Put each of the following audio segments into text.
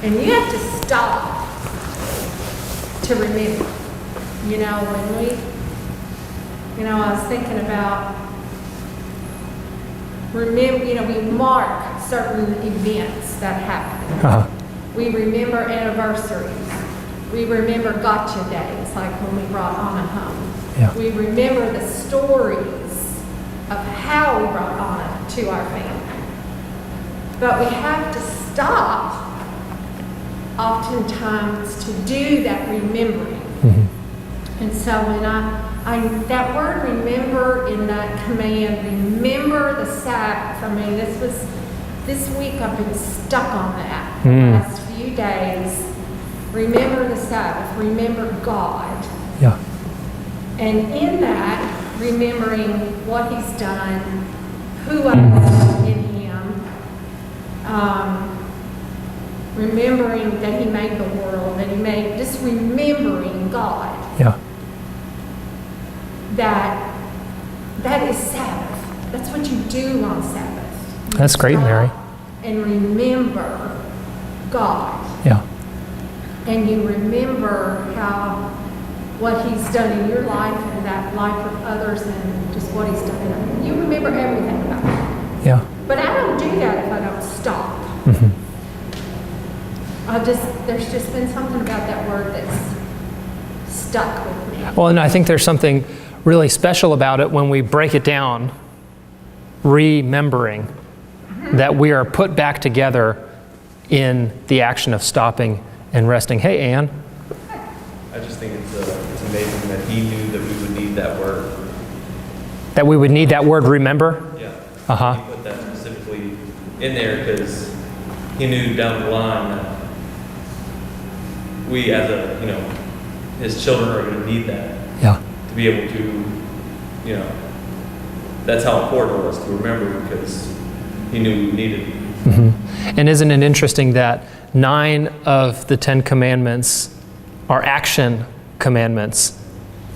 And you have to stop to remember. I was thinking about, we mark certain events that happen. Uh-huh. We remember anniversaries. We remember gotcha days, like when we brought Anna home. Yeah. We remember the stories of how we brought Anna to our family. But we have to stop oftentimes to do that remembering. Mm-hmm. And so when that word remember in that command, remember the Sabbath, this week I've been stuck on that the last few days. Remember the Sabbath, remember God. Yeah. And in that, remembering what He's done, who I am in Him, remembering that He made the world, just remembering God. Yeah. That is Sabbath. That's what you do on Sabbath. That's great, Mary. And remember God. Yeah. And you remember what He's done in your life and that life of others and just what He's done. You remember everything about it. Yeah. But I don't do that if I don't stop. Mm-hmm. There's just been something about that word that's stuck with me. Well, and I think there's something really special about it when we break it down, remembering that we are put back together in the action of stopping and resting. Hey, Ann. I just think it's amazing that He knew that we would need that word. That we would need that word, remember? Yeah. Uh-huh. He put that specifically in there because He knew down the line that we as His children are going to need that. Yeah. To be able to, that's how important it was to remember because He knew we needed it. Mm-hmm. And isn't it interesting that 9 of the 10 commandments are action commandments?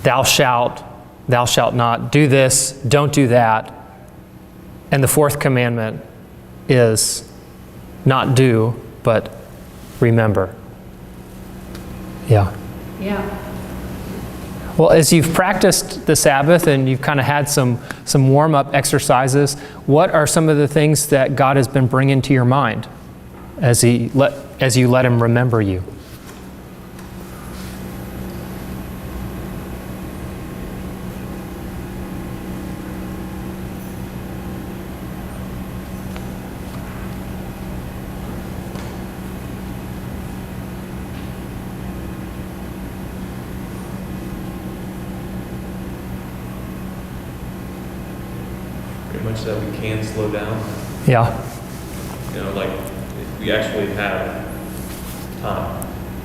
Thou shalt not, do this, don't do that. And the 4th commandment is not do, but remember. Yeah. Yeah. Well, as you've practiced the Sabbath and you've kind of had some warm-up exercises, what are some of the things that God has been bringing to your mind as you let Him remember you? Pretty much that we can slow down. Yeah. Like we actually have time.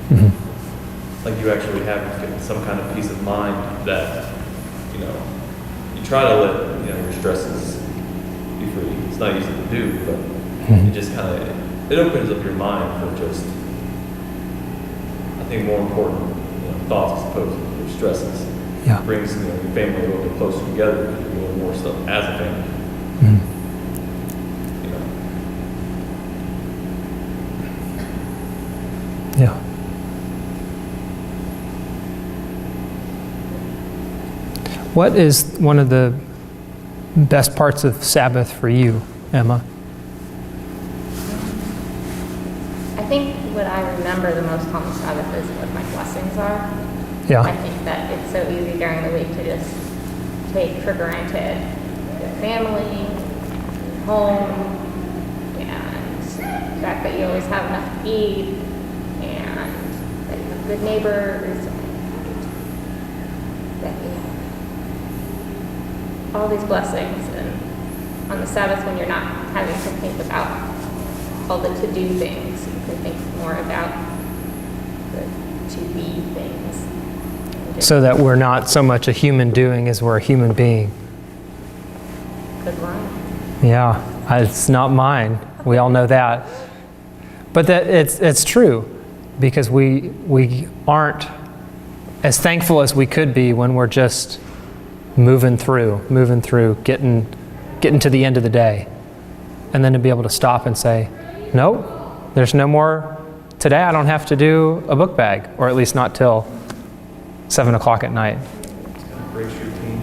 Mm-hmm. Like you actually have some kind of peace of mind that, you try to let, your stresses be free. It's not easy to do, but it just it opens up your mind for just, I think, more important, thoughts as opposed to your stresses. Yeah. It brings, your family a little bit closer together because you're doing more stuff as a family. Mm-hmm. Yeah. What is one of the best parts of Sabbath for you, Emma? I think what I remember the most on the Sabbath is what my blessings are. Yeah. I think that it's so easy during the week to just take for granted your family, home, and the fact that you always have enough to eat, and that you have good neighbors, and that you have all these blessings. And on the Sabbath, when you're not having to think about all the to-do things, you can think more about the to-be things. So that we're not so much a human doing as we're a human being. Good line. Yeah, it's not mine. We all know that. But that it's true, because we aren't as thankful as we could be when we're just moving through, getting to the end of the day. And then to be able to stop and say, nope, there's no more today I don't have to do a book bag, or at least not till 7 o'clock at night. It's kind of breaks routine.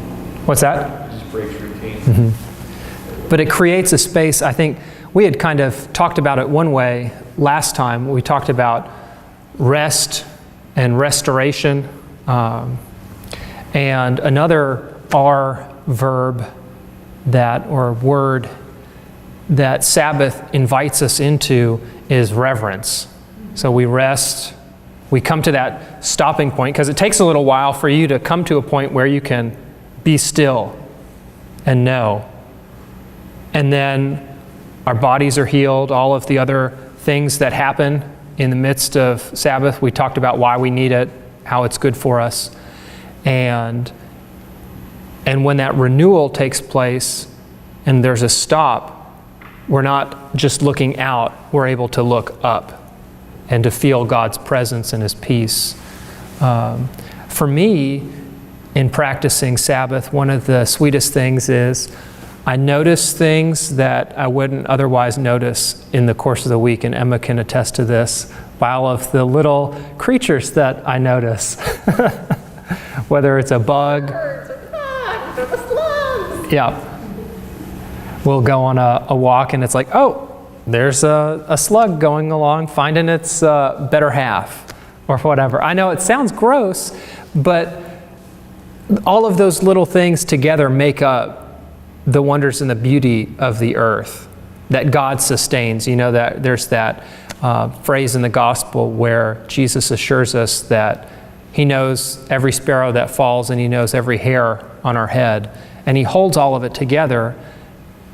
What's that? It just breaks routine. Mm-hmm. But it creates a space. I think we had kind of talked about it one way last time. We talked about rest and restoration, and another R verb that, or word that Sabbath invites us into is reverence. So we rest, we come to that stopping point, because it takes a little while for you to come to a point where you can be still and know. And then our bodies are healed, all of the other things that happen in the midst of Sabbath. We talked about why we need it, how it's good for us. And when that renewal takes place and there's a stop, we're not just looking out, we're able to look up and to feel God's presence and His peace. For me, in practicing Sabbath, one of the sweetest things is I notice things that I wouldn't otherwise notice in the course of the week, and Emma can attest to this, by all of the little creatures that I notice. Whether it's a bug. Yeah. We'll go on a walk and it's like, oh, there's a slug going along, finding its better half or whatever. I know it sounds gross, but all of those little things together make up the wonders and the beauty of the earth that God sustains. You know, that there's that phrase in the gospel where Jesus assures us that He knows every sparrow that falls and He knows every hair on our head. And He holds all of it together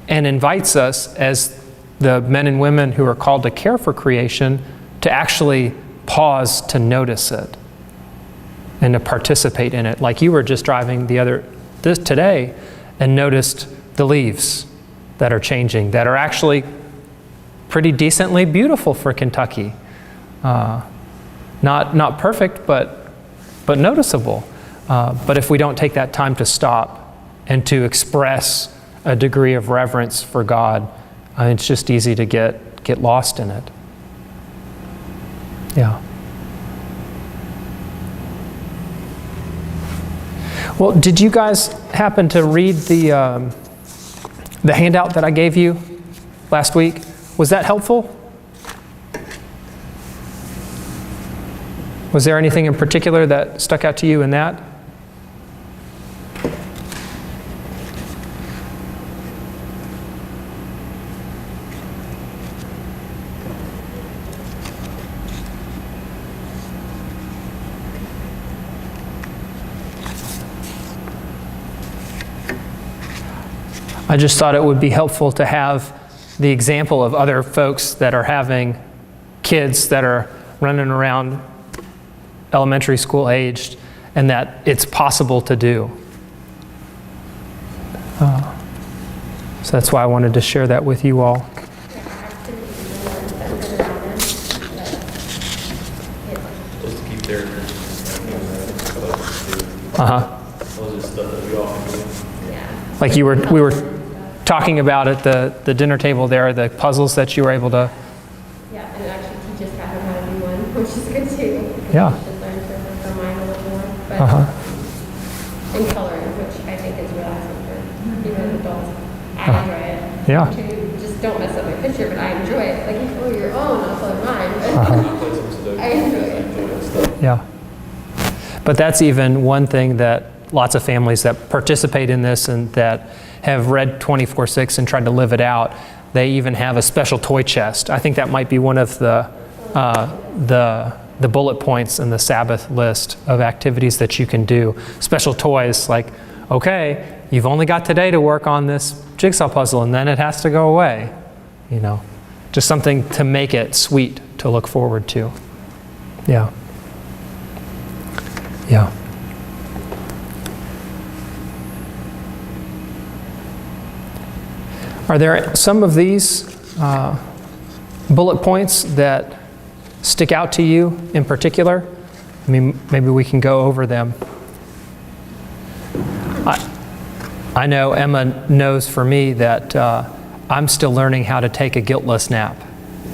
and invites us, as the men and women who are called to care for creation, to actually pause to notice it and to participate in it. Like you were just driving today and noticed the leaves that are changing, that are actually pretty decently beautiful for Kentucky. Not perfect, but noticeable. But if we don't take that time to stop and to express a degree of reverence for God, it's just easy to get lost in it. Yeah. Well, did you guys happen to read the handout that I gave you last week? Was that helpful? Was there anything in particular that stuck out to you in that? I just thought it would be helpful to have the example of other folks that are having kids that are running around elementary school aged, and that it's possible to do. So that's why I wanted to share that with you all. Just to keep their Uh-huh. those are stuff that we often do. Like we were talking about at the dinner table there, the puzzles that you were able to. Yeah, and it actually teaches Catherine how to do one, which is good too. Yeah. She should learn from mine a little more. But and coloring, which I think is relaxing for even adults. I enjoy it. Yeah. To just don't mess up my picture, but I enjoy it. Like you color your own, I'll color mine. But I enjoy it. Yeah. But that's even one thing that lots of families that participate in this and that have read 24/6 and tried to live it out, they even have a special toy chest. I think that might be one of the bullet points in the Sabbath list of activities that you can do. Special toys like, okay, you've only got today to work on this jigsaw puzzle and then it has to go away. You know, just something to make it sweet to look forward to. Yeah. Yeah. Are there some of these bullet points that stick out to you in particular? I mean, maybe we can go over them. I know Emma knows for me that I'm still learning how to take a guiltless nap.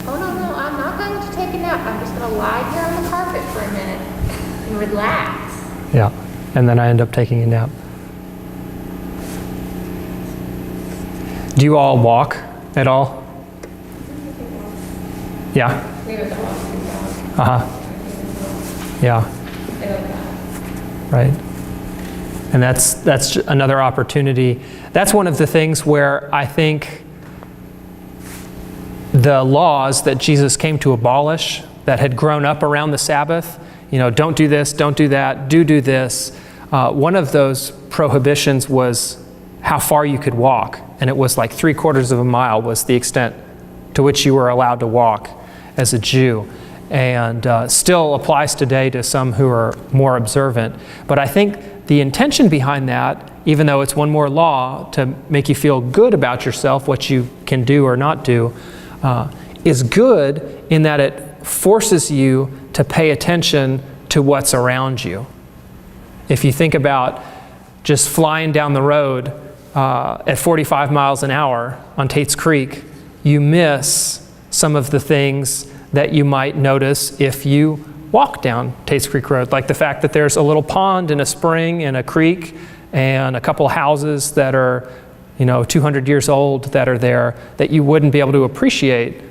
Oh no, I'm not going to take a nap. I'm just going lie here on the carpet for a minute and relax. Yeah. And then I end up taking a nap. Do you all walk at all? Yeah. We have a dog, Uh-huh. Yeah. they like that. Right. And that's another opportunity. That's one of the things where I think the laws that Jesus came to abolish that had grown up around the Sabbath, don't do this, don't do that, do this. One of those prohibitions was how far you could walk. And it was like 3/4 of a mile was the extent to which you were allowed to walk as a Jew. And still applies today to some who are more observant. But I think the intention behind that, even though it's one more law to make you feel good about yourself, what you can do or not do, is good in that it forces you to pay attention to what's around you. If you think about just flying down the road at 45 miles an hour on Tate's Creek, you miss some of the things that you might notice if you walk down Tate's Creek Road, like the fact that there's a little pond and a spring and a creek and a couple of houses that are 200 years old that are there that you wouldn't be able to appreciate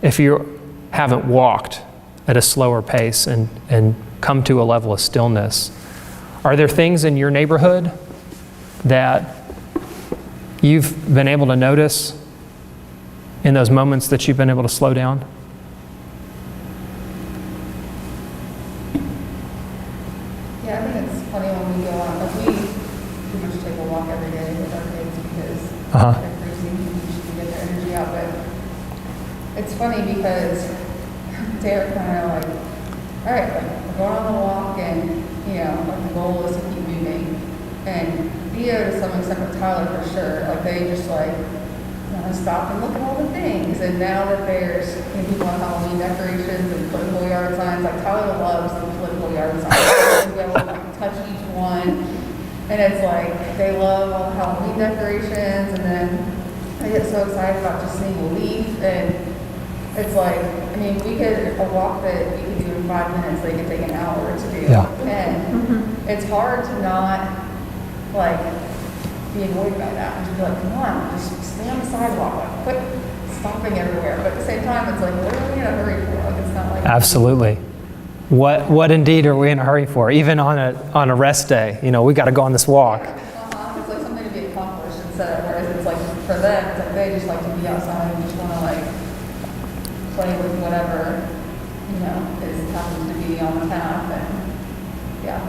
if you haven't walked at a slower pace and come to a level of stillness. Are there things in your neighborhood that you've been able to notice in those moments that you've been able to slow down? Yeah, I think it's funny when we go on, like we pretty much take a walk every day with our kids because they're crazy to get their energy out. But it's funny because they're kind of like, all right, like we're going on the walk and, like the goal is to keep moving. And Theo to some extent with Tyler for sure, like they just like, stop and look at all the things. And now that there's people on Halloween decorations and political yard signs, like Tyler loves the political yard signs. We have to touch each one. And it's like, they love all the Halloween decorations. And then I get so excited about just seeing a leaf. And it's like, a walk that we could do in 5 minutes, they could take an hour to do. Yeah. And it's hard to not, be annoyed by that and just be like, come on, just stay on the sidewalk, quit stopping everywhere. But at the same time, it's like, what are we in a hurry for? Like, it's not like Absolutely. What indeed are we in a hurry for? Even on a rest day, we got to go on this walk. It's like something to be accomplished instead of, whereas it's like for them, it's like they just like to be outside and just want to play with whatever is happens to be on the path. And yeah.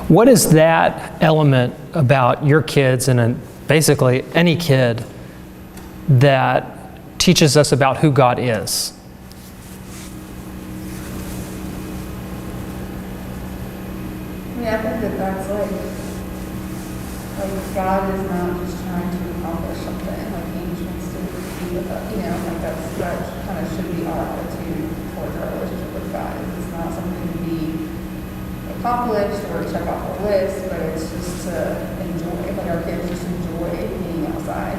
What is that element about your kids and basically any kid that teaches us about who God is? I think that's like God is not just trying to accomplish something, like He just wants to be with us, that kind of should be our attitude towards our relationship with God. It's not something to be accomplished or check off the list, but it's just to enjoy, like our kids just enjoy being outside.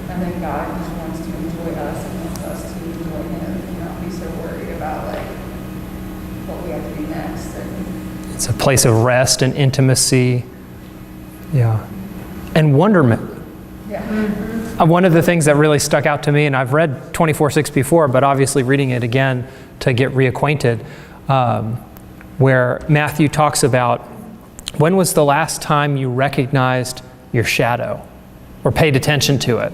I think God just wants to enjoy us and wants us to enjoy Him and not be so worried about what we have to do next. And it's a place of rest and intimacy. Yeah. And wonderment. yeah. One of the things that really stuck out to me, and I've read 24:6 before, but obviously reading it again to get reacquainted, where Matthew talks about, when was the last time you recognized your shadow or paid attention to it?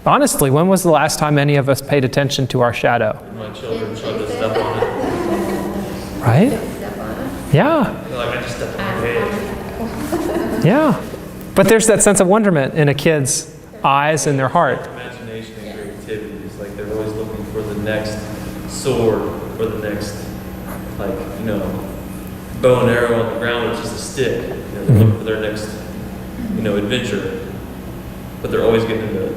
Honestly, when was the last time any of us paid attention to our shadow? My children tried to step on it. Right? Step on it. Yeah. They're like, I just stepped on your head. Yeah. But there's that sense of wonderment in a kid's eyes and their heart. Imagination and creativity is like they're always looking for the next sword or the next, bow and arrow on the ground, which is a stick. They're looking for their next, adventure. But they're always getting into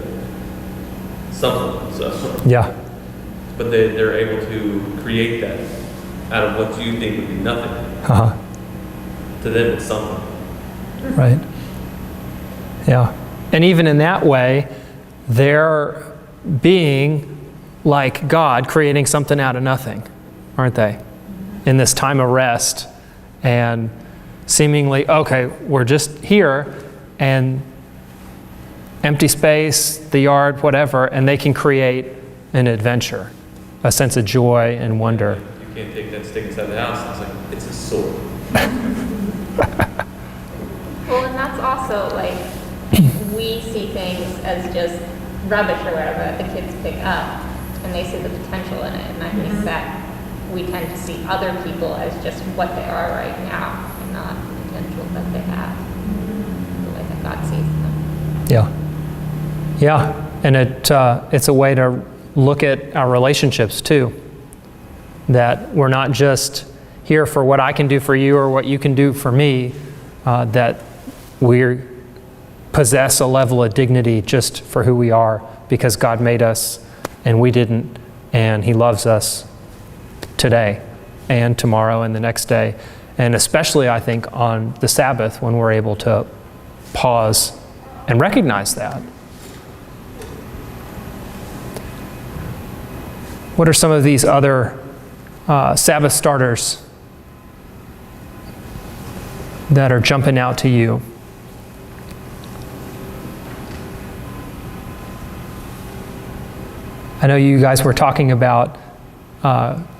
something. So. Yeah. But they're able to create that out of what you think would be nothing. Uh-huh. To them, it's something. Right. Yeah. And even in that way, they're being like God, creating something out of nothing, aren't they? in this time of rest and seemingly, okay, we're just here and empty space, the yard, whatever, and they can create an adventure, a sense of joy and wonder. You can't take that stick inside the house. It's like, it's a sword. Well, and that's also like, we see things as just rubbish or whatever that the kids pick up, and they see the potential in it. And I think that we tend to see other people as just what they are right now, and not the potential that they have, the way that God sees them. Yeah. Yeah, and it's a way to look at our relationships too. That we're not just here for what I can do for you or what you can do for me, that we possess a level of dignity just for who we are because God made us and we didn't, and He loves us today and tomorrow and the next day. And especially, I think, on the Sabbath when we're able to pause and recognize that. What are some of these other Sabbath starters that are jumping out to you? I know you guys were talking about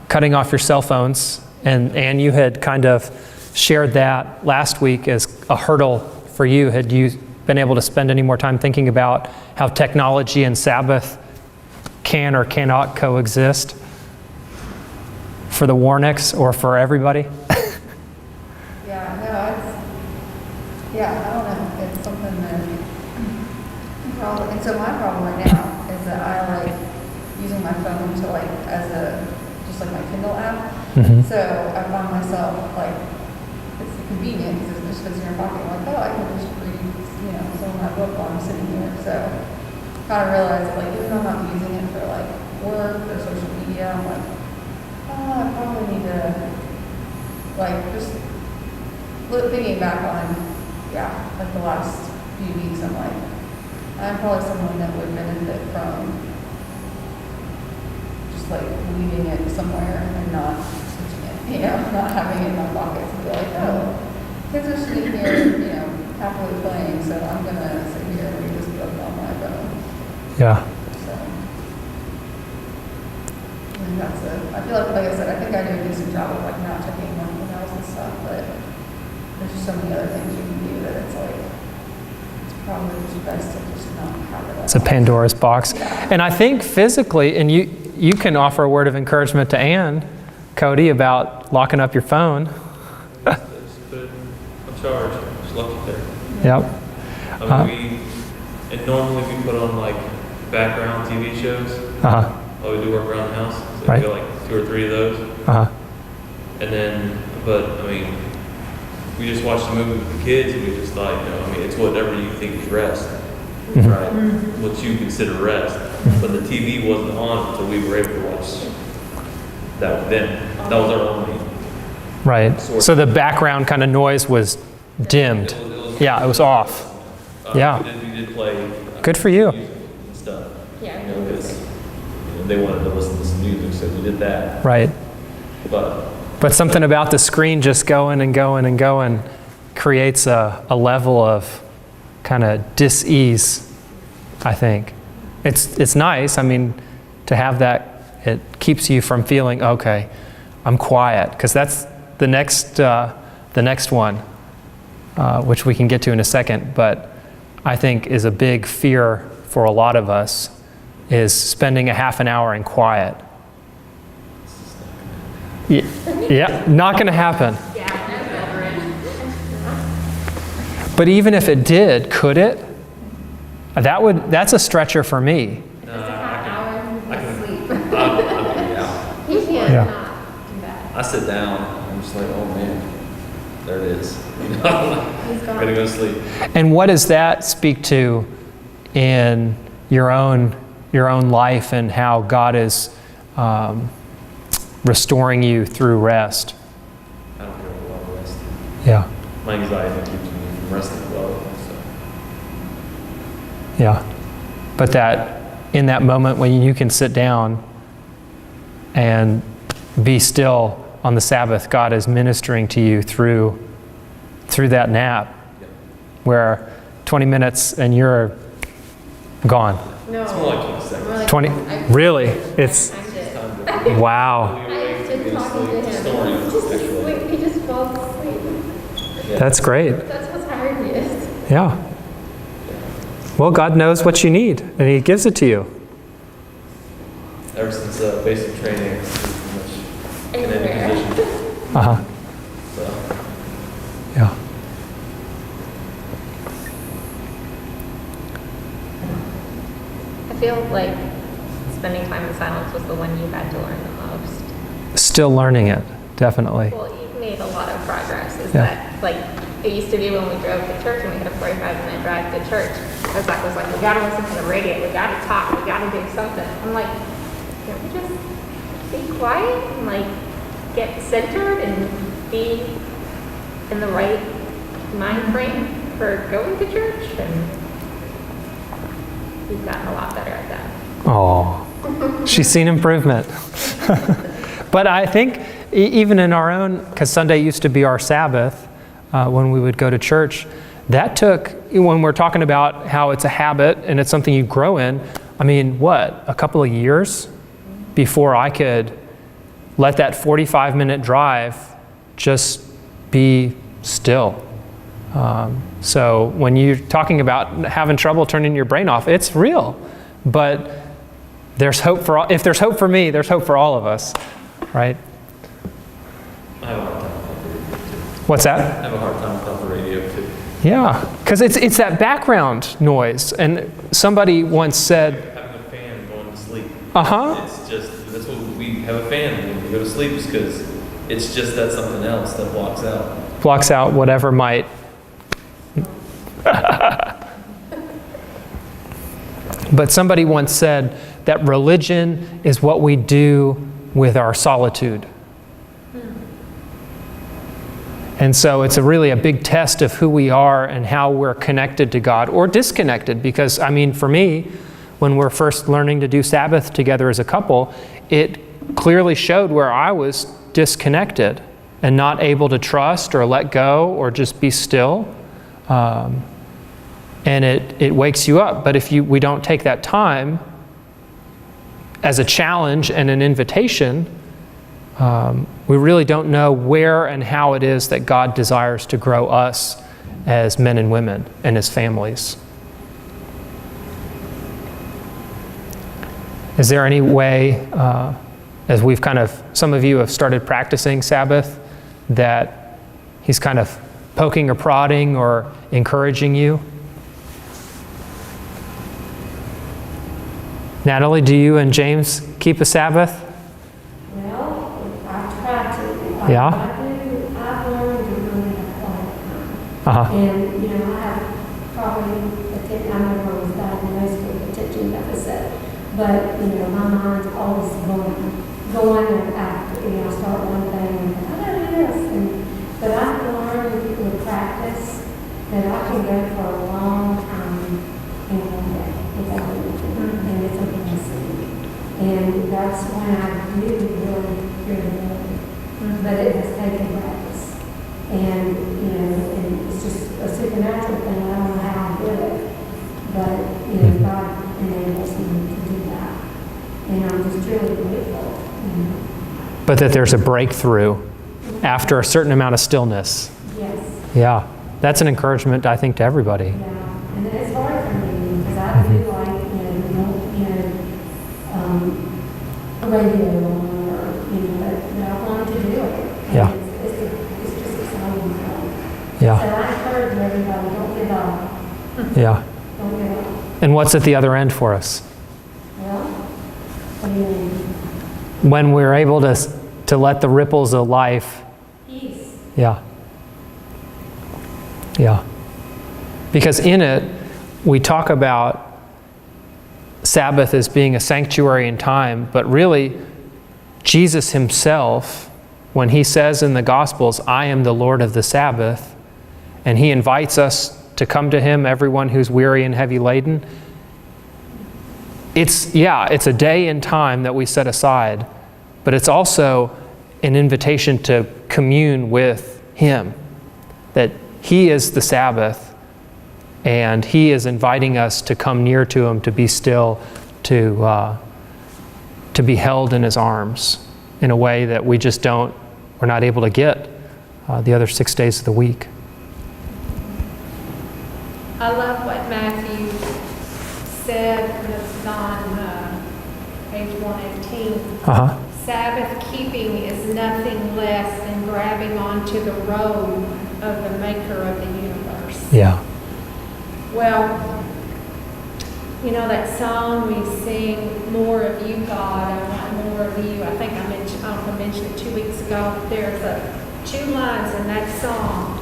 cutting off your cell phones, and you had kind of shared that last week as a hurdle for you. Had you been able to spend any more time thinking about how technology and Sabbath can or cannot coexist for the Warnicks or for everybody? Yeah, no, I don't know, it's something that, and so my problem right now is that I like using my phone to like, just like my Kindle app. Mm-hmm. So I found myself like, it's convenient because it just fits in your pocket. I'm like, oh, I can just read, some of my book while I'm sitting here. So kind of realized that like, even though I'm not using it for like work or social media, I'm like, oh, I probably need to like just thinking back on, like the last few weeks, I'm like, I'm probably someone that would benefit from just like leaving it somewhere and not switching it, not having it in my pockets and be like, oh, kids are sitting here, happily playing, so I'm gonna sit here and read this book on my phone. Yeah. So, and that's it. I feel like I said, I think I do a decent job of like not checking my emails and stuff, but there's just so many other things you can do that it's like, it's probably just best to just not have it. It's a Pandora's box. Yeah. And I think physically, and you can offer a word of encouragement to Ann, Cody, about locking up your phone. Just put it on charge. Just lock it there. Yep. I mean, and normally we put on like background TV shows. Uh-huh. While we do work around the house. So Right. we go like 2 or 3 of those. Uh-huh. And then, but I mean, we just watched the movie with the kids and we just thought, it's whatever you think is rest, Mhm. right? What you consider rest. But the TV wasn't on until we were able to watch that with them. That was our only. Right. Sort of. So the background kind of noise was dimmed. Yeah, it was off. Yeah. We did play. Good for you. Music and stuff. Yeah. Because they wanted to listen to some music, so we did that. Right. But something about the screen just going and going and going creates a level of kind of dis-ease, I think. It's nice, to have that. It keeps you from feeling, okay, I'm quiet, because that's the next one, which we can get to in a second, but I think is a big fear for a lot of us, is spending a half an hour in quiet. Yeah, not going to happen. But even if it did, could it? That's a stretcher for me. no, I can sleep. yeah. He can't Yeah. not do that. I sit down, I'm just like, oh man, there it is. He's I'm gone. gonna go to sleep. And what does that speak to in your own life and how God is restoring you through rest? I don't care a lot of rest. Yeah, My anxiety keeps me from resting well, so. yeah. But that in that moment when you can sit down and be still on the Sabbath God is ministering to you through that nap, where 20 minutes and you're gone. No. It's more like 20 seconds. More like 20, really? It's, I did. wow. I've been talking to him. Story, He just actually. asleep. He just falls asleep. That's great. That's how tired he is. Yeah. Well, God knows what you need, and He gives it to you. Ever since basic training, it's pretty much in any Anywhere. position. Uh-huh. So, Yeah. I feel like spending time in silence was the one you had to learn the most. Still learning it, definitely. Well, you've made a lot of progress. Is Yeah. that, like, it used to be when we drove to church and we had a 45-minute drive to church. Zach was like, we gotta listen to the radio, we gotta talk, we gotta do something. I'm like, can't we just be quiet and like get centered and be in the right mind frame for going to church? And we've gotten a lot better at that. Oh, she's seen improvement. But I think even in our own, because Sunday used to be our Sabbath when we would go to church, that took, when we're talking about how it's a habit and it's something you grow in, I mean, what, a couple of years before I could let that 45-minute drive just be still. So when you're talking about having trouble turning your brain off, it's real. But there's hope for all, if there's hope for me, there's hope for all of us, right? I have a hard time with the radio too. What's that? I have a hard time without the radio too. Yeah, because it's that background noise. And somebody once said, Having a fan going to sleep. uh-huh, It's just, that's what we have a fan when we go to sleep, is because it's just that something else that blocks out. whatever might. But somebody once said that religion is what we do with our solitude. And so it's really a big test of who we are and how we're connected to God or disconnected. Because, I mean, for me, when we're first learning to do Sabbath together as a couple, it clearly showed where I was disconnected and not able to trust or let go or just be still. And it wakes you up. But if we don't take that time as a challenge and an invitation, we really don't know where and how it is that God desires to grow us as men and women and as families. Is there any way, as we've some of you have started practicing Sabbath, that He's kind of poking or prodding or encouraging you? Natalie, do you and James keep a Sabbath? Well, I try to. Yeah? I've learned to really have quiet time. Uh-huh. And, I have probably, I remember I was diagnosed with attention deficit, but, my mind's always going and I start one thing and I gotta do this. But I've learned with practice that I can go for a long time in one day without anything. And it's a blessing. And that's when I do really hear the Lord. But it has taken practice. And, and it's just a supernatural thing. I don't know how I do it. But, God enables me to do that. And I'm just truly grateful. But that there's a breakthrough after a certain amount of stillness. Yes. Yeah. That's an encouragement, I think, to everybody. Yeah. And it's hard for me because I do like, a radio or, but I want to do it. And Yeah. It's just exciting. So Yeah. I encourage everybody, don't give up. Yeah. Don't give up. And what's at the other end for us? Well, I mean, When we're able to let the ripples of life. peace. Yeah. Yeah. Because in it, we talk about Sabbath as being a sanctuary in time, but really, Jesus Himself, when He says in the Gospels, I am the Lord of the Sabbath, and He invites us to come to Him, everyone who's weary and heavy laden, it's a day and time that we set aside, but it's also an invitation to commune with Him, that He is the Sabbath, and He is inviting us to come near to Him, to be still, to be held in His arms in a way that we're not able to get the other 6 days of the week. I love what Matthew said, it's on page 118. Sabbath keeping is nothing less than grabbing onto the robe of the maker of the universe. Yeah. Well, you know that song we sing, More of You, God, I want more of you. I think I mentioned it 2 weeks ago. There's 2 lines in that song.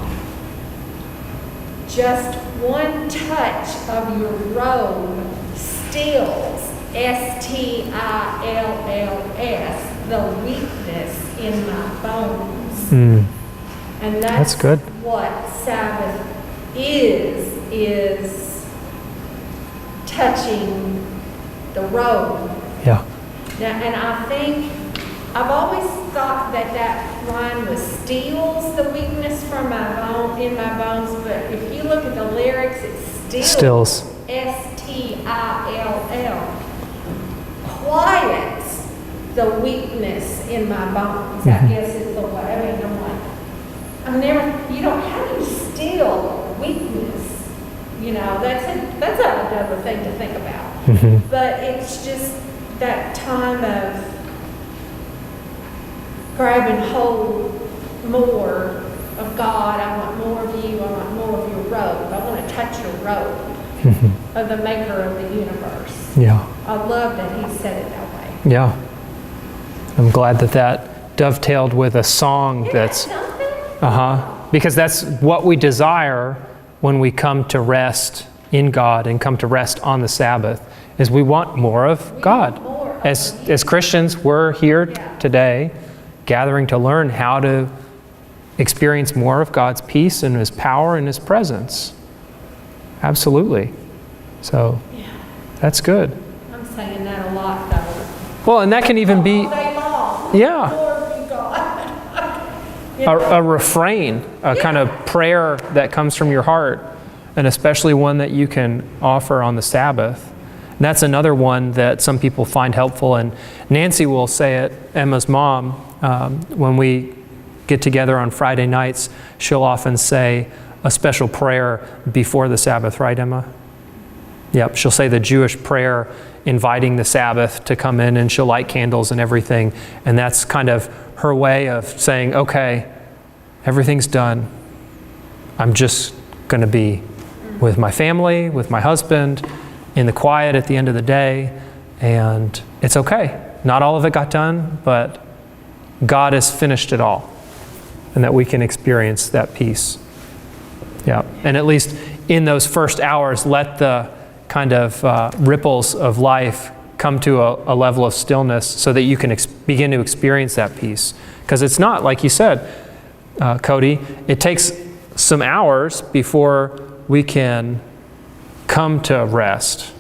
Just one touch of your robe stills, S-T-I-L-L-S, the weakness in my bones. And that's good. What Sabbath is touching the robe. Yeah. Now, and I think, I've always thought that line was steals the weakness from in my bones, but if you look at the lyrics, it's Stills. S-T-I-L-L. Quiets the weakness in my bones, I guess is the way. I mean, I'm like, how do you steal weakness? You know, that's another thing to think about. But it's just that time of grabbing hold more of God. I want more of you. I want more of your robe. I want to touch your robe of the maker of the universe. Yeah. I love that he said it that way. Yeah. I'm glad that dovetailed with a song that's, because that's what we desire when we come to rest in God and come to rest on the Sabbath, is we want more of God. As Christians, we're here today gathering to learn how to experience more of God's peace and His power and His presence. Absolutely. So that's good. I'm saying that a lot, though. Well, and that can even be All day long. Yeah. More of you, God. a refrain, a kind of prayer that comes from your heart, and especially one that you can offer on the Sabbath. And that's another one that some people find helpful, and Nancy will say it, Emma's mom, when we get together on Friday nights, she'll often say a special prayer before the Sabbath, right, Emma? Yep, she'll say the Jewish prayer inviting the Sabbath to come in, and she'll light candles and everything, and that's kind of her way of saying, okay, everything's done. I'm just going to be with my family, with my husband, in the quiet at the end of the day, and it's okay. Not all of it got done, but God has finished it all, and that we can experience that peace. Yeah, and at least in those first hours, let the kind of ripples of life come to a level of stillness so that you can begin to experience that peace. Because it's not, like you said, Cody, it takes some hours before we can come to rest,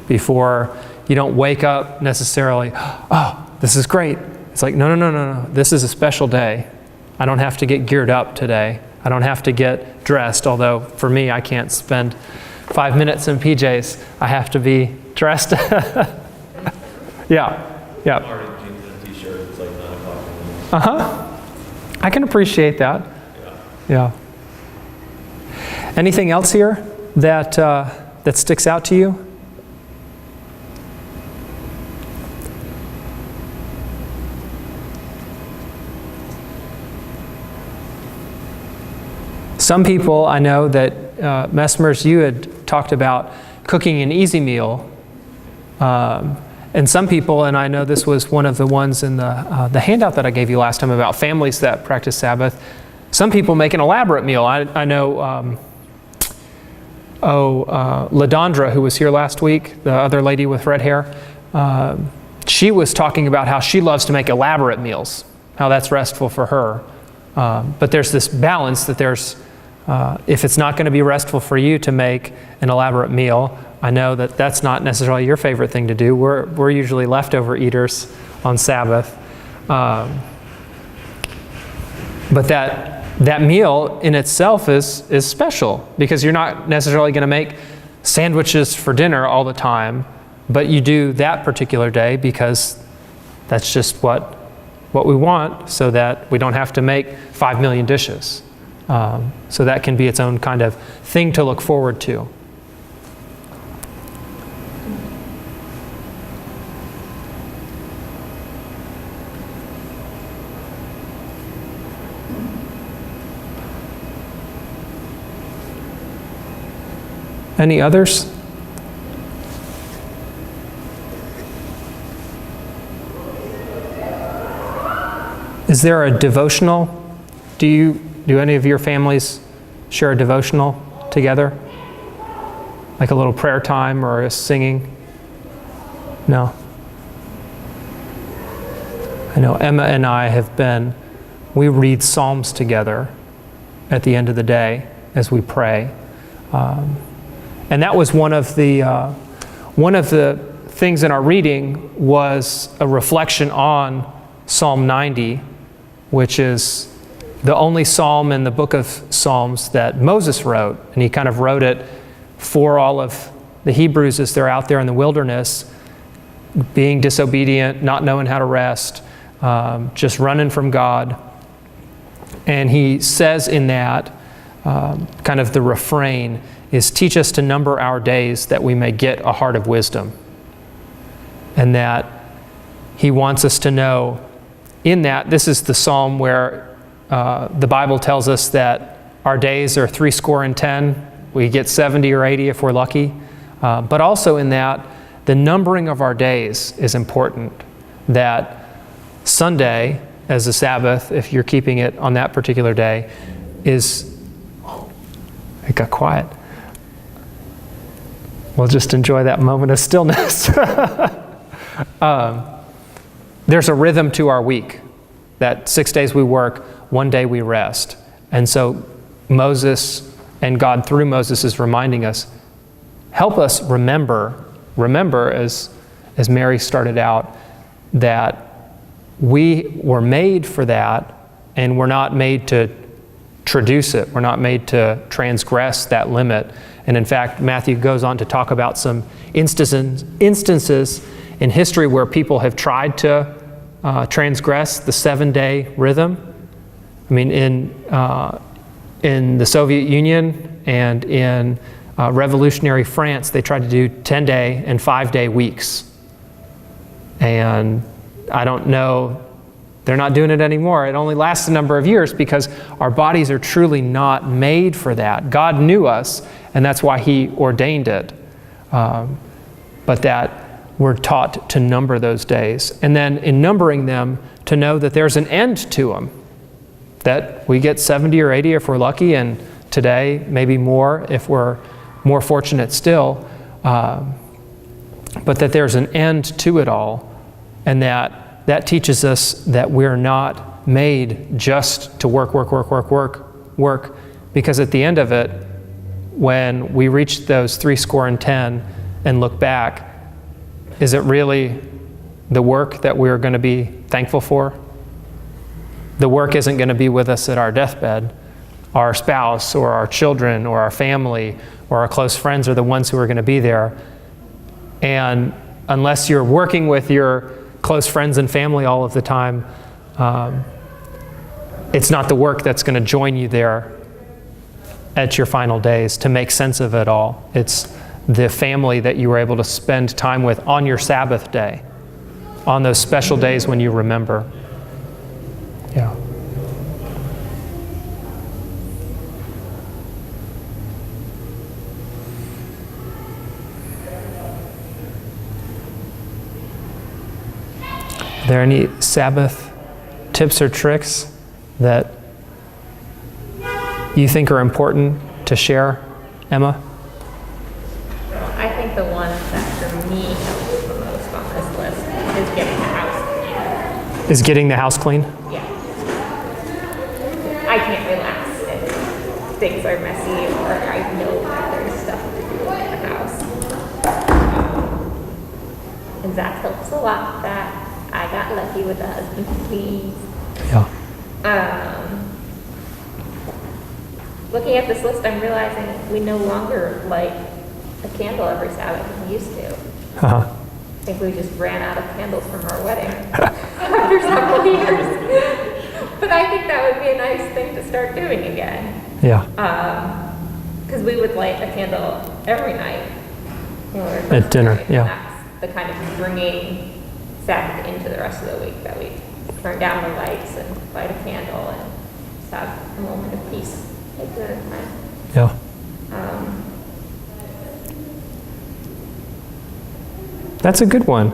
before you don't wake up necessarily, oh, this is great. It's like, no. This is a special day. I don't have to get geared up today. I don't have to get dressed, although for me, I can't spend 5 minutes in PJs. I have to be dressed. Yeah. Already jeans and a t-shirt, it's like 9 o'clock in the morning. I can appreciate that. Yeah. Anything else here that sticks out to you? Some people, I know that, Messmers, you had talked about cooking an easy meal. And some people, and I know this was one of the ones in the handout that I gave you last time about families that practice Sabbath, some people make an elaborate meal. I know, LaDondra, who was here last week, the other lady with red hair, she was talking about how she loves to make elaborate meals, how that's restful for her. But there's this balance that there's, if it's not going to be restful for you to make an elaborate meal, I know that that's not necessarily your favorite thing to do. We're usually leftover eaters on Sabbath. But that meal in itself is special, because you're not necessarily going to make sandwiches for dinner all the time, but you do that particular day because that's just what we want, so that we don't have to make 5 million dishes. So that can be its own kind of thing to look forward to. Any others? Is there a devotional? Do any of your families share a devotional together? Like a little prayer time or a singing? No? I know Emma and I we read Psalms together at the end of the day as we pray. And that was one of the things in our reading was a reflection on Psalm 90, which is the only psalm in the book of Psalms that Moses wrote. And he kind of wrote it for all of the Hebrews as they're out there in the wilderness, being disobedient, not knowing how to rest, just running from God. And he says in that, kind of the refrain is, teach us to number our days that we may get a heart of wisdom. And that he wants us to know in that, this is the psalm where the Bible tells us that our days are 70. We get 70 or 80 if we're lucky. But also in that, the numbering of our days is important. That Sunday, as a Sabbath, if you're keeping it on that particular day, is... It got quiet. We'll just enjoy that moment of stillness. There's a rhythm to our week, that 6 days we work, 1 day we rest. And so Moses and God through Moses is reminding us, help us remember as Mary started out, that we were made for that, and we're not made to traduce it. We're not made to transgress that limit. And in fact, Matthew goes on to talk about some instances in history where people have tried to transgress the 7-day rhythm. I mean, in the Soviet Union and in revolutionary France, they tried to do 10-day and 5-day weeks. And I don't know, they're not doing it anymore. It only lasts a number of years because our bodies are truly not made for that. God knew us, and that's why He ordained it. But that we're taught to number those days. And then in numbering them, to know that there's an end to them. That we get 70 or 80 if we're lucky, and today maybe more if we're more fortunate still. But that there's an end to it all, and that teaches us that we're not made just to work, because at the end of it, when we reach those 70 and look back, is it really the work that we're going to be thankful for? The work isn't going to be with us at our deathbed. Our spouse or our children or our family or our close friends are the ones who are going to be there. And unless you're working with your close friends and family all of the time, it's not the work that's going to join you there at your final days to make sense of it all. It's the family that you were able to spend time with on your Sabbath day, on those special days when you remember. Yeah. Are there any Sabbath tips or tricks that you think are important to share, Emma? I think the one that for me helps the most on this list is getting the house clean. Is getting the house clean? Yeah. I can't relax if things are messy or I know that there's stuff to do in the house. And Zach helps a lot with that. I got lucky with the husband, please. Yeah. looking at this list, I'm realizing we no longer light a candle every Sabbath as we used to. Uh-huh. I think we just ran out of candles from our wedding after several years. But I think that would be a nice thing to start doing again. Yeah. Because we would light a candle every night when we were At dinner, married, and yeah. that's the kind of bringing Sabbath into the rest of the week, that we turn down the lights and light a candle and just have a moment of peace at dinner time. Yeah. That's a good one.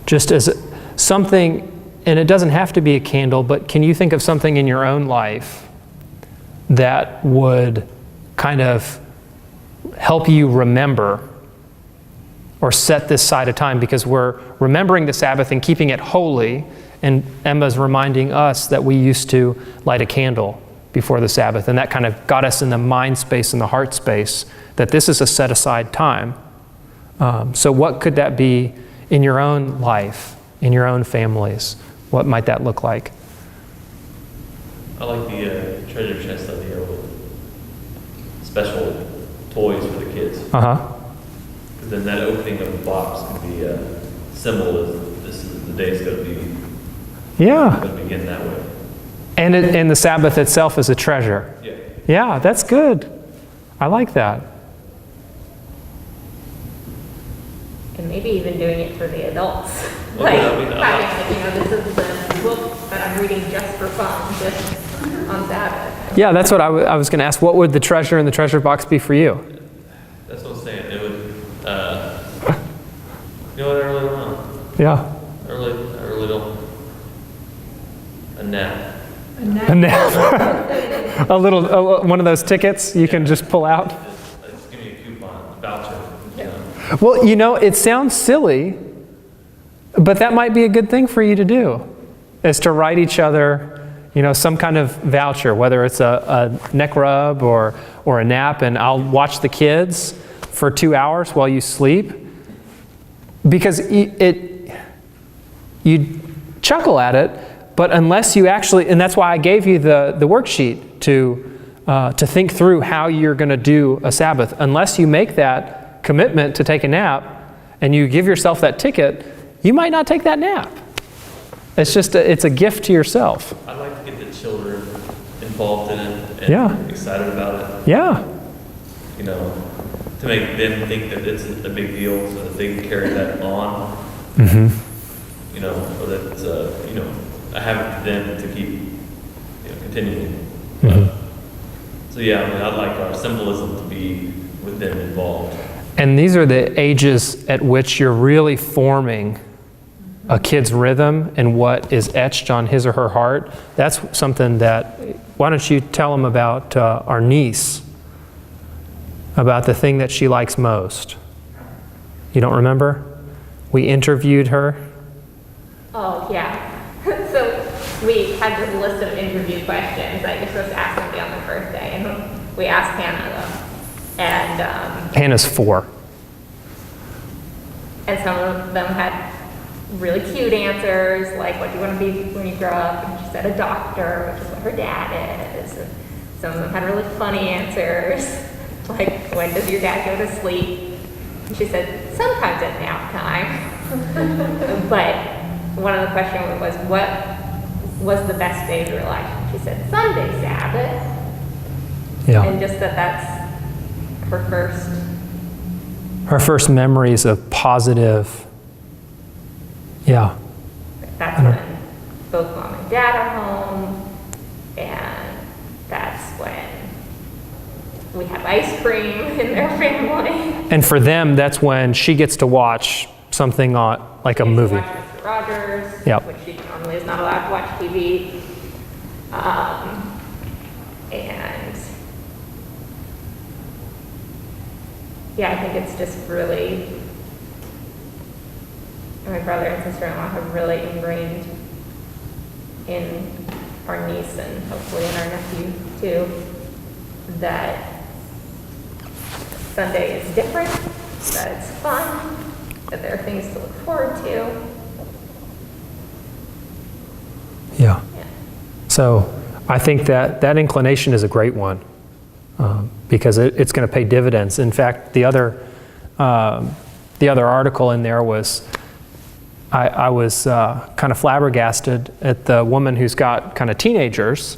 Just as something, and it doesn't have to be a candle, but can you think of something in your own life that would kind of help you remember or set this side of time? Because we're remembering the Sabbath and keeping it holy, and Emma's reminding us that we used to light a candle before the Sabbath, and that kind of got us in the mind space and the heart space that this is a set aside time. So what could that be in your own life, in your own families? What might that look like? I like the treasure chest idea with special toys for the kids. Uh-huh. Because then that opening of the box could be a symbol of this is the day's going to Yeah. begin that way. And the Sabbath itself is a treasure. Yeah. Yeah, that's good. I like that. And maybe even doing it for the adults. Well, Like, I mean, having, this is the book that I'm reading just for fun, just on Sabbath. Yeah, that's what I was going to ask. What would the treasure in the treasure box be for you? That's what I'm saying. It would, you know what, I really don't know. Yeah. I really don't. A nap. A nap. A little, one of those tickets you can just pull out. Just give me a coupon, voucher. You know. Well, you know, it sounds silly, but that might be a good thing for you to do, is to write each other, you know, some kind of voucher, whether it's a neck rub or a nap, and I'll watch the kids for 2 hours while you sleep. Because you chuckle at it, but unless you actually, and that's why I gave you the worksheet to think through how you're going to do a Sabbath. Unless you make that commitment to take a nap and you give yourself that ticket, you might not take that nap. It's just it's a gift to yourself. I'd like to get the children involved in it and Yeah. excited about it. Yeah. You know, to make them think that it's a big deal so that they can carry that on. Mm-hmm. You know, or that it's you know, I have it for them to keep, you know, continuing. Mhm. So yeah, I mean, I'd like our symbolism to be with them involved. And these are the ages at which you're really forming a kid's rhythm and what is etched on his or her heart. That's something that, why don't you tell them about our niece, about the thing that she likes most? You don't remember? We interviewed her. Oh, yeah. So we had this list of interview questions that you're supposed to ask somebody on their birthday, and we asked Hannah them. And Hannah's 4. and some of them had really cute answers, like, what do you want to be when you grow up? And she said a doctor, which is what her dad is. And some of them had really funny answers, like, when does your dad go to sleep? And she said, sometimes at nap time. But one of the questions was, what was the best day of your life? And she said, Sunday, Sabbath. Yeah. And just that's Her first memories of positive. Yeah. That's when both mom and dad are home, and that's when we have ice cream in their family. And for them, that's when she gets to watch something on, like a She gets to movie. watch Mr. Rogers, Yep. which she normally is not allowed to watch TV. And yeah, I think it's just really, my brother and sister-in-law have really ingrained in our niece and hopefully in our nephew too, that Sunday is different, that it's fun, that there are things to look forward to. Yeah. Yeah. So I think that inclination is a great one. because it's going to pay dividends. In fact, the other article in there was, I was kind of flabbergasted at the woman who's got kind of teenagers,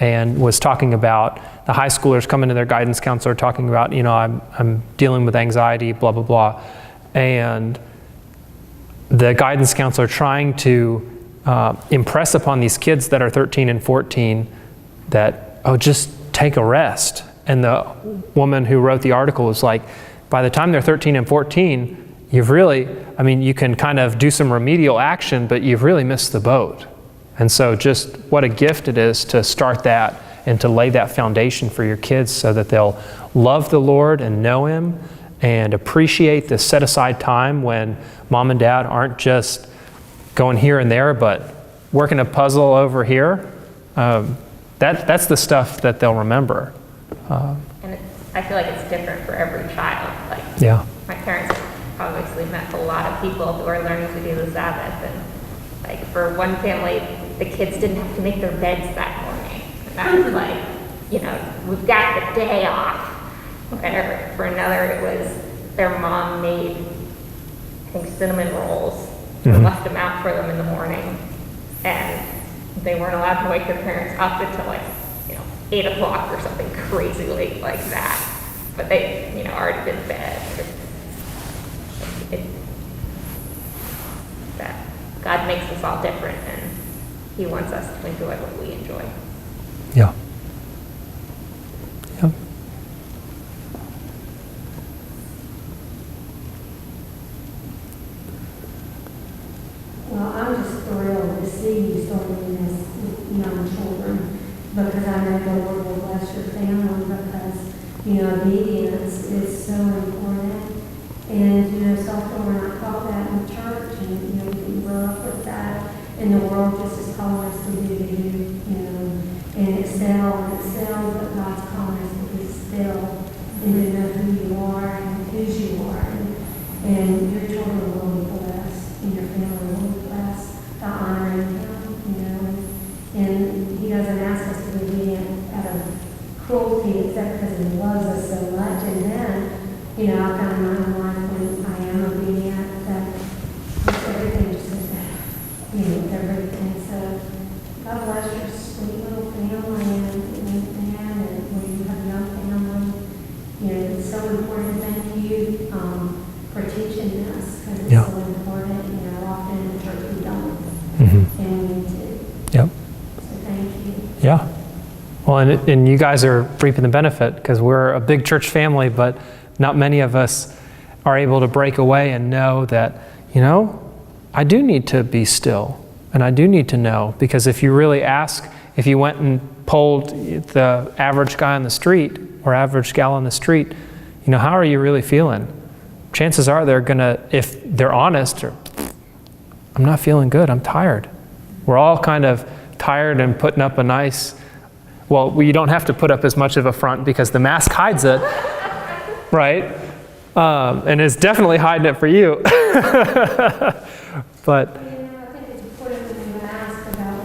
and was talking about the high schoolers coming to their guidance counselor talking about, I'm dealing with anxiety, blah, blah, blah. And the guidance counselor trying to impress upon these kids that are 13 and 14 that, just take a rest. And the woman who wrote the article was like, by the time they're 13 and 14, you've really, you can kind of do some remedial action, but you've really missed the boat. And so just what a gift it is to start that and to lay that foundation for your kids so that they'll love the Lord and know Him and appreciate the set aside time when mom and dad aren't just going here and there, but working a puzzle over here. That's the stuff that they'll remember. And I feel like it's different for every child. Yeah. My parents obviously met a lot of people who are learning to do the Sabbath, and for one family, the kids didn't have to make their beds that morning. And that was we've got the day off. Whatever. For another, it was their mom made, I think, cinnamon rolls, and left them out for them in the morning, and they weren't allowed to wake their parents up until 8 o'clock or something crazy late like that. But they, already been fed. That God makes us all different, and He wants us to enjoy what we enjoy. Yeah. Yeah. Well, I'm just thrilled to see you starting this with young children, because I know the Lord will bless your family, because, obedience is so important. And, so often we're not taught that in church, and, we can grow up with that, and the world just is calling us to do, and excel, but God's calling us to be still, and to know who you are and whose you are, and your children will be blessed, and your family will be blessed by honoring Him, and He doesn't ask us to be obedient out of cruelty, except because He loves us so much. And then, I found my own life when I am obedient, that everything just goes better, everything. So God bless your sweet little family, and when you have a young family, it's so important. Thank you for teaching us, because it's so important. Often in the church we don't, and we need to. Yep. So thank you. Yeah. Well, and you guys are reaping the benefit, because we're a big church family, but not many of us are able to break away and know that, I do need to be still, and I do need to know, because if you really ask, if you went and polled the average guy on the street or average gal on the street, how are you really feeling? Chances are they're gonna, if they're honest, I'm not feeling good, I'm tired. We're all kind of tired and putting up a nice, you don't have to put up as much of a front because the mask hides it, right? And it's definitely hiding it for you. But I think it's important when you ask about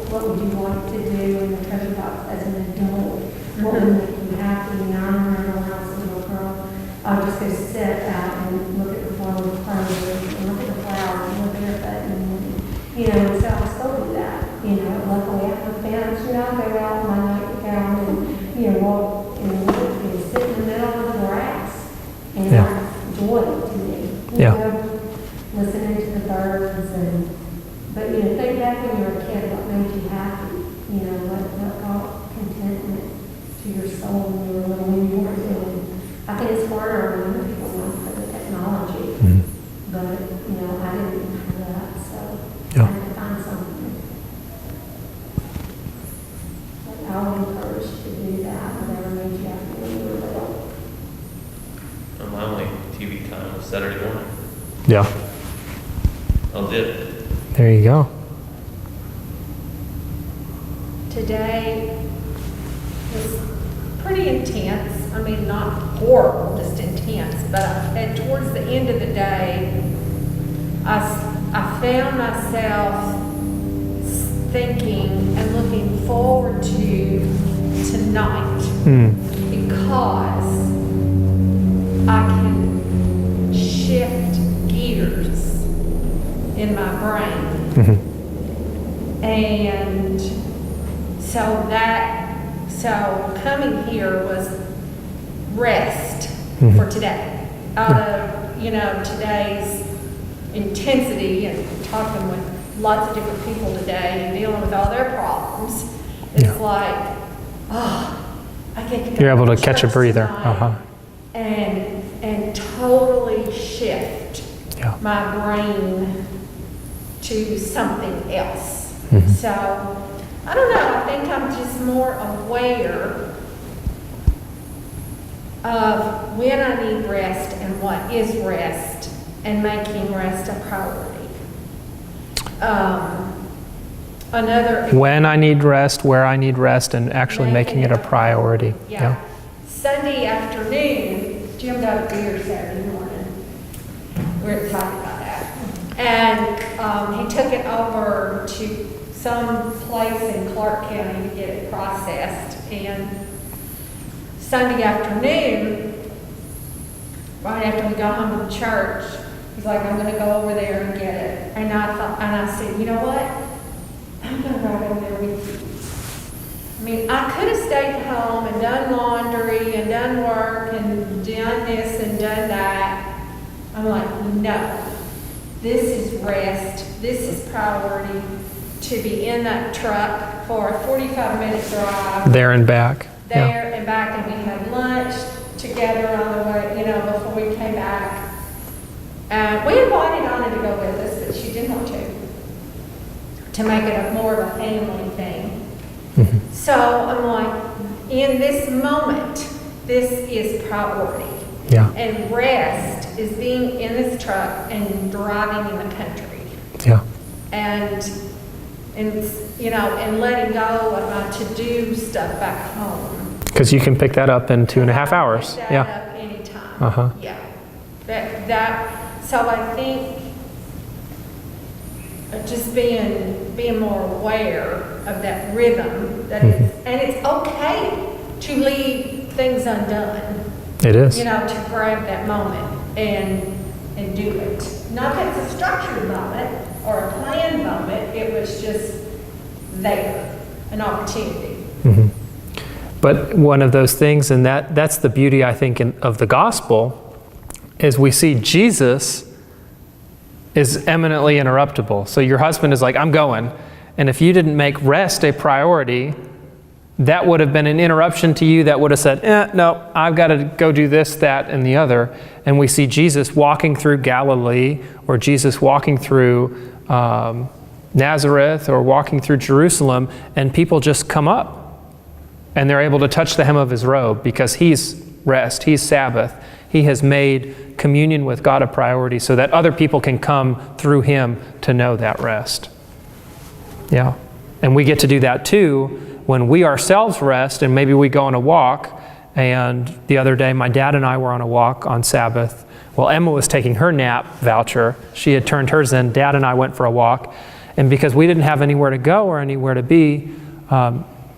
what would you want to do in the church about as an adult, what would make you happy. I remember when I was a little girl, I would just go sit out and look at the flower clothes and look at the flowers and look at it, and so I was still do that. Luckily I have parents, I go out in my nightgown and walk and sit in the middle of the grass, and that's joy to me. Listening to the birds, but think back when you were a kid, what made you happy? What brought contentment to your soul when you were little, when you were doing. I think it's harder when other people want for the technology, but I didn't have that, so I had to find something. But I'll encourage you to do that, whatever made you happy when you were little. My only TV time was Saturday morning. yeah, I'll do it. there you go. Today was pretty intense. Not horrible, just intense. But towards the end of the day, I found myself thinking and looking forward to tonight because I can shift gears in my brain. And so coming here was rest for today. Out of, today's intensity and talking with lots of different people today and dealing with all their problems, it's like, I get to go You're able to church catch a breather. tonight and totally shift my brain to something else. So, I don't know, I think I'm just more aware of when I need rest and what is rest and making rest a priority. When I need rest, where I need rest, and actually making it a priority. Yeah. Sunday afternoon, Jim got a beer Saturday morning. We're excited about that. And he took it over to some place in Clark County to get it processed. And Sunday afternoon, right after we got home from church, he's like, I'm going to go over there and get it. And I said, you know what? I'm going to ride over there with you. I mean, I could have stayed home and done laundry and done work and done this and done that. I'm like, no. This is rest. This is priority. To be in that truck for a 45-minute drive. There and back. There and back, and we had lunch together on the way, before we came back. We invited Anna to go with us, but she didn't want to make it more of a family thing. So I'm like, in this moment, this is priority. Yeah. And rest is being in this truck and driving in the country. Yeah. And letting go of my to-do stuff back home. Because you can pick that up in 2.5 hours. Pick that up anytime. Yeah. So I think just being more aware of that rhythm that and it's okay to leave things undone. It is. To grab that moment and do it. Not that it's a structured moment or a planned moment, it was just there, an opportunity. But one of those things, and that's the beauty, I think, of the gospel, is we see Jesus is eminently interruptible. So your husband is like, I'm going. And if you didn't make rest a priority, that would have been an interruption to you that would have said, no, I've got to go do this, that, and the other. And we see Jesus walking through Galilee, or Jesus walking through Nazareth, or walking through Jerusalem, and people just come up. And they're able to touch the hem of his robe because he's rest, he's Sabbath. He has made communion with God a priority so that other people can come through him to know that rest. Yeah. And we get to do that too when we ourselves rest, and maybe we go on a walk. And the other day, my dad and I were on a walk on Sabbath. Well, Emma was taking her nap voucher. She had turned hers in. Dad and I went for a walk. And because we didn't have anywhere to go or anywhere to be,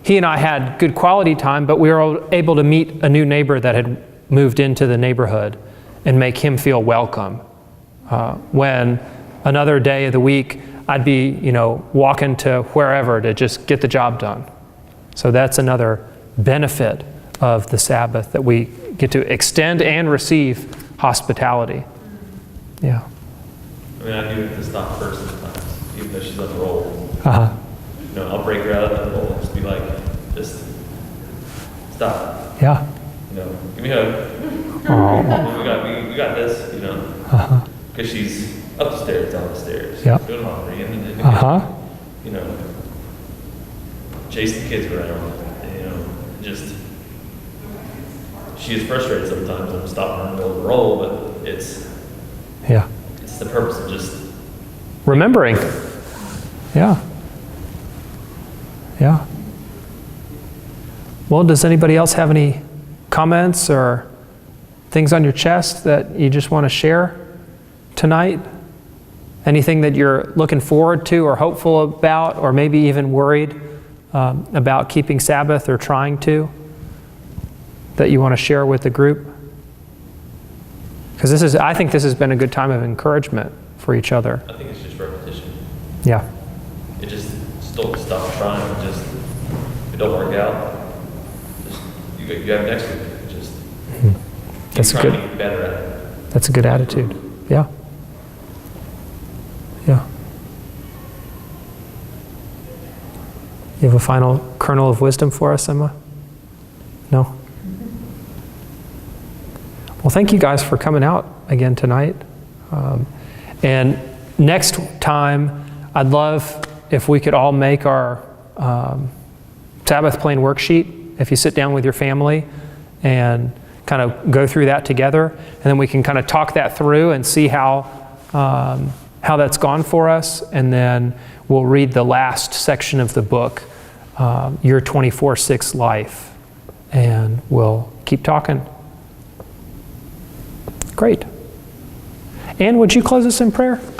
he and I had good quality time, but we were able to meet a new neighbor that had moved into the neighborhood and make him feel welcome. When another day of the week, I'd be, walking to wherever to just get the job done. So that's another benefit of the Sabbath, that we get to extend and receive hospitality. Yeah. I mean, I do have to stop her sometimes, even though she's on the roll. I'll break her out of that roll and just be like, just stop. Yeah. Give me a hug. Oh. We got this, because she's up the stairs, down the stairs, doing laundry, and chasing the kids around, just, she is frustrated sometimes when I'm stopping her in the middle of the roll, but it's the purpose of just remembering. Yeah. Yeah. Well, does anybody else have any comments or things on your chest that you just want to share tonight? Anything that you're looking forward to or hopeful about, or maybe even worried about keeping Sabbath or trying to? that you want to share with the group? Because I think this has been a good time of encouragement for each other. I think it's just repetition. Yeah. It just don't stop trying. Just if it don't work out, just you have next week. Just That's keep good. trying to get better at it. That's a good attitude. Yeah. Yeah. You have a final kernel of wisdom for us, Emma? No? Well, thank you guys for coming out again tonight. And next time, I'd love if we could all make our Sabbath plan worksheet. If you sit down with your family and kind of go through that together, and then we can kind of talk that through and see how that's gone for us. And then we'll read the last section of the book, Your 24/6 Life, and we'll keep talking. Great. Ann, would you close us in prayer? Lord,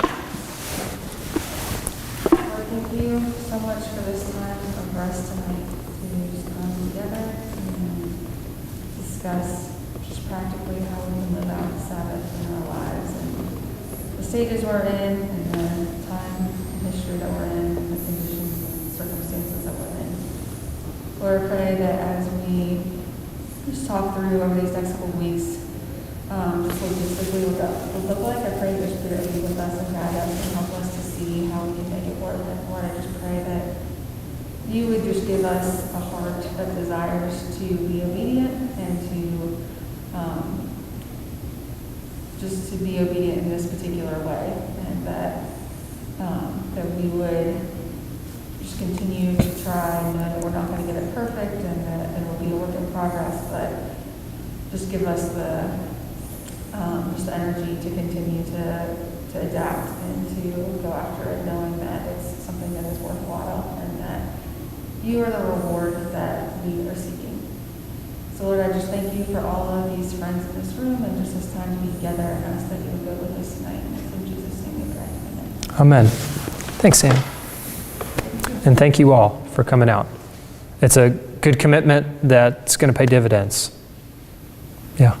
thank you so much for this time of rest tonight to just come together and discuss just practically how we can live out Sabbath in our lives and the stages we're in and the time and history that we're in, the conditions and circumstances that we're in. Lord, I pray that as we just talk through over these next couple of weeks, just logistically what that would look like. I pray your Spirit will be with us and guide us and help us to see how we can make it work. And Lord, I just pray that you would just give us a heart that desires to be obedient and to just to be obedient in this particular way, and that we would just continue to try and know that we're not going to get it perfect and that it will be a work in progress, but just give us just the energy to continue to adapt and to go after it, knowing that it's something that is worthwhile and that you are the reward that we are seeking. So Lord, I just thank you for all of these friends in this room and just this time to be together, and ask that you would go with us tonight. And it's in Jesus' name we pray. Amen. Amen. Thanks, Ann. And thank you all for coming out. It's a good commitment that's going to pay dividends. Yeah.